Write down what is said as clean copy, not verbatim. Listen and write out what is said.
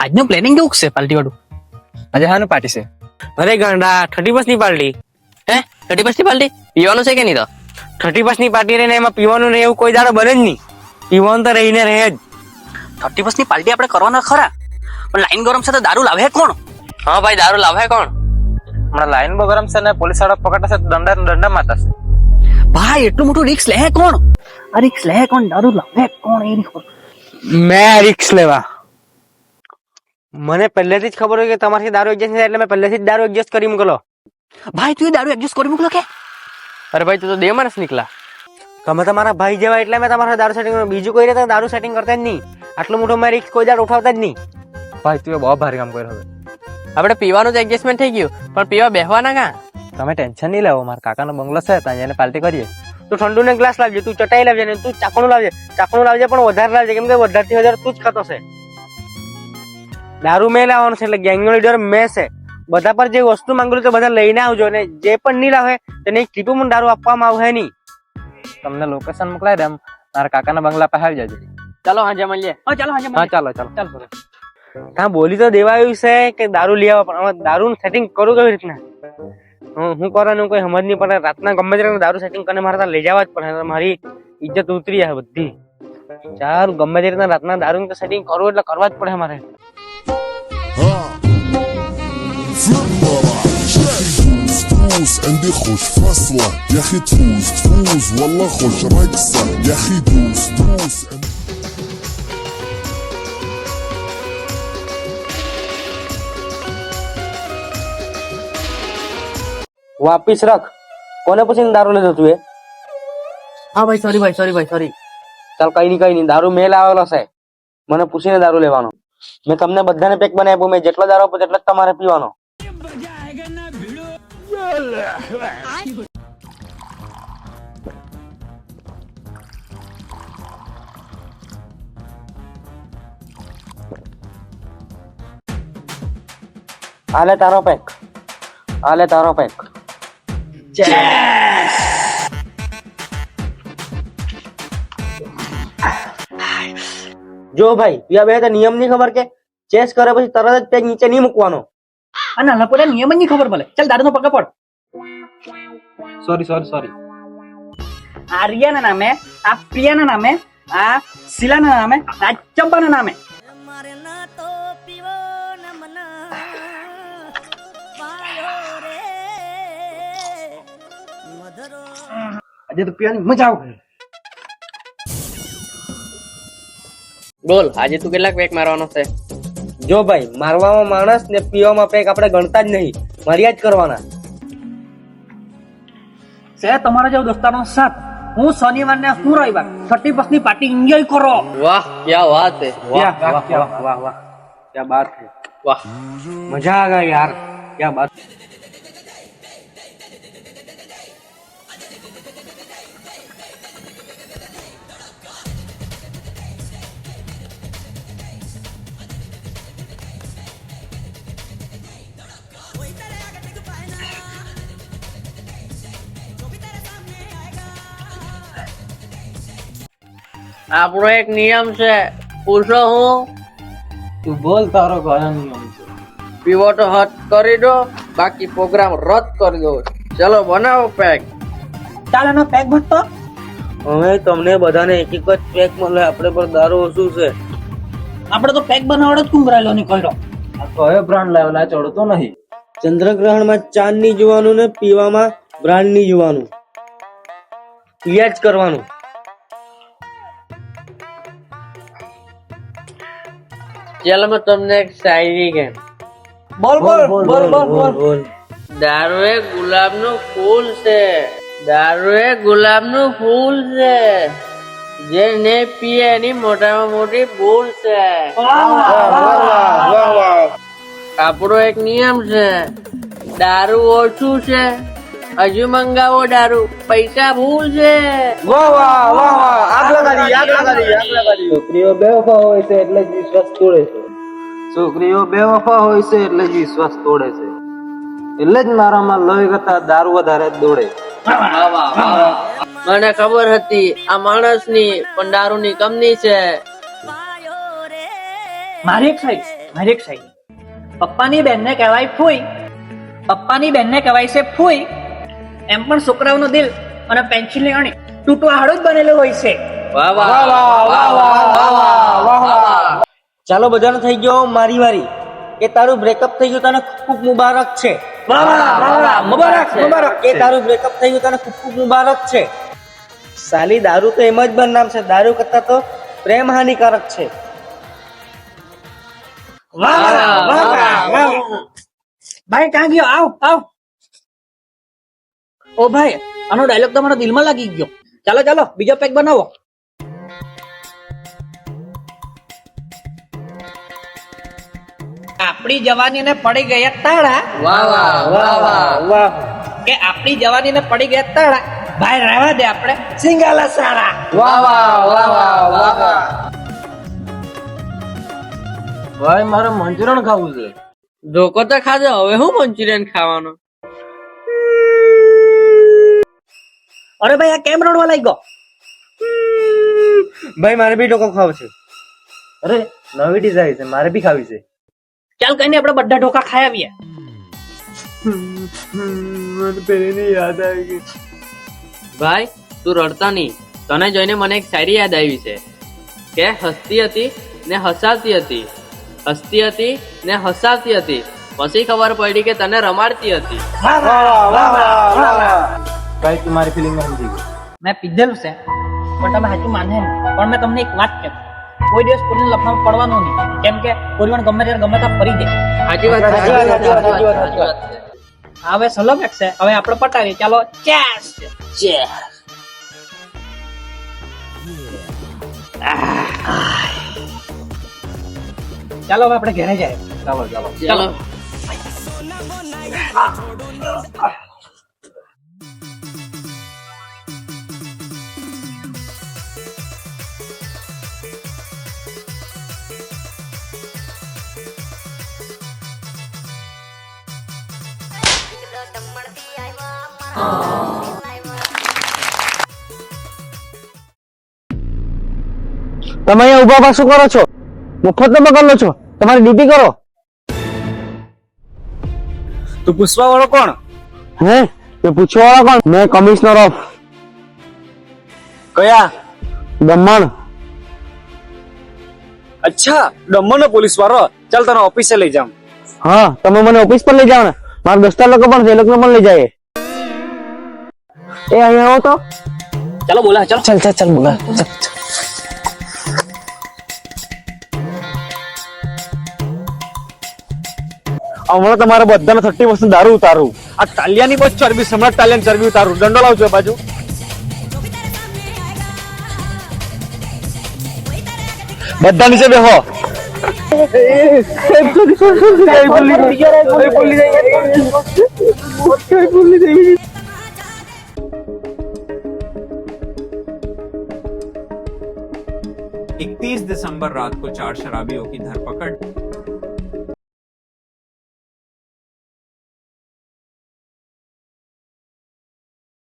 આજનું પ્લાનિંગ કેવું છે પાર્ટી વાળું? આજે હાનું પાર્ટી છે? અરે ગાંડા 31 ની પાર્ટી. હે 31 ની પાર્ટી પીવાનું છે કે નહીં? તો 31 ની પાર્ટી રહીને એમાં પીવાનું નહીં એવું કોઈ દાડો બને જ નહીં. પીવાનું તો રહીને રહે જ. 31 ની પાર્ટી આપણે કરવાના ખરા, પણ લાઈન ગરમ છે તો દારૂ લાવે કોણ? હા ભાઈ દારૂ લાવે કોણ? હમણાં લાઈન બહુ ગરમ છે ને પોલીસ વાળા પકડતા છે દંડા મારતા છે. ભાઈ એટલું મોટું રિક્સ લે કોણ? આ રિક્સ લે કોણ? દારૂ લાવે કોણ? એ નહીં ખબર. મેં રિક્સ લેવા. મને પહેલેથી જ ખબર હોય કે તમારથી દારૂ એડજસ્ટ થાય એટલે મેં પહેલેથી જ દારૂ એડજસ્ટ કરી મૂકેલો. ભાઈ તું એ દારૂ એડજસ્ટ કરી મૂકલો કે? અરે ભાઈ તું તો દે માણસ નીકળા. તમે તમારા ભાઈ જેવા એટલે મેં તમારા દારૂ સેટિંગ બીજું કોઈ રીતે દારૂ સેટિંગ કરતા જ નહીં. આટલું મોટું મેં રિક્સ કોઈ દાડો ઉઠાવતા જ નહીં. ભાઈ તું બહુ ભારી કામ કર્યું. હવે આપણે પીવાનું જ એડજસ્ટમેન્ટ થઈ ગયું પણ પીવા બેહવાના કાં? તમે ટેન્શન નહીં લેવો, મારા કાકાનો બંગલો છે ત્યાં જઈને પાર્ટી કરીએ. તું ઠંડુ ને ગ્લાસ લાવજે, તું ચટાઈ લાવજે ને તું ચાકણું લાવજે પણ વધારે લાવજે કેમ કે વધારથી વધારે તું જ ખાતો છે. દારૂ મેં લાવવાનો છે એટલે ગેંગનો લીડર મેં છે. બધા પર જે વસ્તુ માંગેલું તો બધા લઈને આવજો ને જે પણ નહીં લાવે તેને એક ટીપું પણ દારૂ આપવામાં આવે નહીં. તમને લોકેશન મોકલાઈ દે, મારા કાકાના બંગલા પાસે આવી જજો. ચાલો હાજે મળીએ. હા ચાલો હાજે હા ચાલો ચાલો. હા બોલી તો દેવા આવ્યું છે કે દારૂ લઈ આવવા, પણ દારૂ સેટિંગ કરું કેવી રીતના? હું કરવાનું કોઈ સમજ નહીં પડે. રાતના ગમે ત્યારે દારૂ સેટિંગ કરીને મારે ત્યાં લઈ જવા જ પડે. મારી ઇજ્જત ઉતરી જાય બધી. ચાલ ગમે તે રીતના રાતના દારૂ સેટિંગ કરવું એટલે કરવા જ પડે મારે. تفوز عندي خوش فصلة يا اخي تفوز والله خوش رقصة يا اخي دوس વાપીસ રખ. કોને પૂછીને દારૂ લીધો તું? હા ભાઈ સોરી. ચાલ કઈ નહીં દારૂ મેલ આવેલો છે. મને પૂછીને દારૂ લેવાનો. મેં તમને બધાને પેક બનાવી આપ્યું. મેં જેટલો દારૂ આપ્યો તેટલો જ તમારે પીવાનો. હાલે તારો પેક. જો ભાઈ પીવા બે તો નિયમ નહીં ખબર કે ચેસ કરે પછી તરત જ પેક નીચે નહીં મૂકવાનો. અને લોકોને નિયમ જ નહીં ખબર પડે. ચાલ દારૂનો પકડ પડ. સોરી. આ રિયાના નામે, આ પ્રિયાના નામે, આ શીલાના નામે, આ ચંપાના નામે. આજે તો પીવાની મજા આવે. બોલ આજે તું કેટલાક પેક મારવાનો છે? જો ભાઈ મારવામાં માણસ ને પીવામાં પેક આપણે ગણતા જ નહીં, માર્યા જ કરવાના છે. તમારા જેવો દોસ્તારનો સાથ. હું શનિવાર ને હું રવિવાર 31 ની પાર્ટી એન્જોય કરો. વાહ ક્યા વાત હે. વાહ ક્યા બાત હે. વાહ મજા આ ગઈ યાર. ક્યા બાત. આપણો એક નિયમ છે, પૂછો હું? તું બોલ તારો કયો નિયમ છે? પીવો તો હદ કરી દો, બાકી પ્રોગ્રામ રદ કરી દો. ચલો બનાવો પેક. ચાલ એનો પેક ભરતો. હવે તમને બધાને એક જ પેક મળે. આપણે પર દારૂ ઓછું છે. આપણે તો પેક બનાવડો જ કુંભરાયેલો ની કર્યો. આ કયો બ્રાન્ડ લાવેલા ચડતો નહીં. ચંદ્રગ્રહણમાં ચાંદ નહીં જોવાનું ને પીવામાં બ્રાન્ડ નહીં જોવાનું. પીયા જ કરવાનું. ચાલો મેં તમને એક શાયરી કેમ. બોલ. દારૂ એ ગુલાબનું ફૂલ છે. જે ને પીએ એની મોટામાં મોટી ભૂલ છે. આપણો એક નિયમ છે, દારૂ ઓછું છે, હજુ મંગાવો દારૂ, પૈસા ભૂલ છે. છોકરીઓ બેવફા હોય છે એટલે જ વિશ્વાસ તોડે છે. એટલે જ મારામાં લોહી કરતા દારૂ વધારે દોડે. મને ખબર હતી આ માણસની પણ દારૂની કમની છે. મારી એક સાઈડ મારી એક સાઈડ પપ્પાની બેનને કહેવાય ફૂઈ, પપ્પાની બેનને કહેવાય છે ફૂઈ. એમ પણ છોકરાઓનું દિલ અને પેન્સિલની અણી તૂટવા હાડું જ બનેલું હોય છે. ચાલો બધાનો થઈ ગયો મારી વારી કે તારું બ્રેકઅપ થઈ ગયું તને ખૂબ ખૂબ મુબારક છે. મુબારક મુબારક. કે તારું બ્રેકઅપ થઈ ગયું તને ખૂબ ખૂબ મુબારક છે. સાલી દારૂ તો એમ જ બદનામ છે, દારૂ કરતા તો પ્રેમ હાનિકારક છે. ભાઈ ક્યાં ગયો? આવ આવ. ઓ ભાઈ, આનો ડાયલોગ તો મારા દિલમાં લાગી ગયો. ચાલો ચાલો બીજો પેક બનાવો. આપણી જવાનીને પડી ગયા તાળા. વાહ કે આપણી જવાનીને પડી ગયા તાળા. ભાઈ રહેવા દે, આપણે સિંગાલા સારા. ભાઈ મારે મંચુરિયન ખાવું છે. ધોકો તો ખાજો, હવે હું મંચુરિયન ખાવાનો. અરે ભાઈ આ કેમ રડવા લાગ્યો? ભાઈ મારે બી ઢોકો ખાવો છે. અરે નવી ડીશ આવી છે, મારે બી ખાવી છે. ચાલ કઈ નહીં, આપણે બધા ઢોકા ખાઈ આવીએ. મને પેલી યાદ આવી ગઈ. ભાઈ તું રડતા નહીં, તને જોઈને મને એક શાયરી યાદ આવી છે કે હસતી હતી ને હસાવતી હતી, હસતી હતી ને હસાવતી હતી, પછી ખબર પડી કે તને રમાડતી હતી. ભાઈ તું મારી ફિલિંગ સમજી ગઈ. મેં પીધેલું છે પણ તમે સાચું માને નહીં. પણ મેં તમને એક વાત કહું, કોઈ દિવસ કોઈને લફડામાં પડવાનું નહીં, કેમ કે કોઈ ગમે ત્યારે ગમે ત્યાં ફરી જાય. સાચી વાત છે. હવે સલો પેક છે, હવે આપણે પટાવીએ. ચાલો ચેસ. ચાલો હવે આપણે ઘરે જાય. ચાલો ચાલો. ચાલો. તમે અહીંયા ઉભા ઉભા શું કરો છો? મફત ન બગાડો છો, તમારી ડ્યુટી કરો. તું પૂછવા વાળો કોણ? હે તે પૂછવા વાળા કોણ? મેં કમિશનર ઓફ કયા? દમણ. અચ્છા, દમણનો પોલીસ વાળો. ચાલ તને ઓફિસે લઈ જાઉં. હા તમે મને ઓફિસ પર લઈ જાઓ ને, મારા દોસ્તાર લોકો પણ છે, એ લોકોને પણ લઈ જાય. એ અહીંયા આવો તો. ચાલો બોલા. ચાલો ચાલ ચાલ ચાલ બોલા. હમણાં તમારા બધાને 30% દારૂ ઉતારું. આ ટાલિયાની બસ ચરબી, સમ્રાટ ટાલિયાની ચરબી ઉતારું. દંડો લાવજો બાજુ. બધા નીચે બેહો. दिसंबर रात को 4 शराबियों की धरपकड़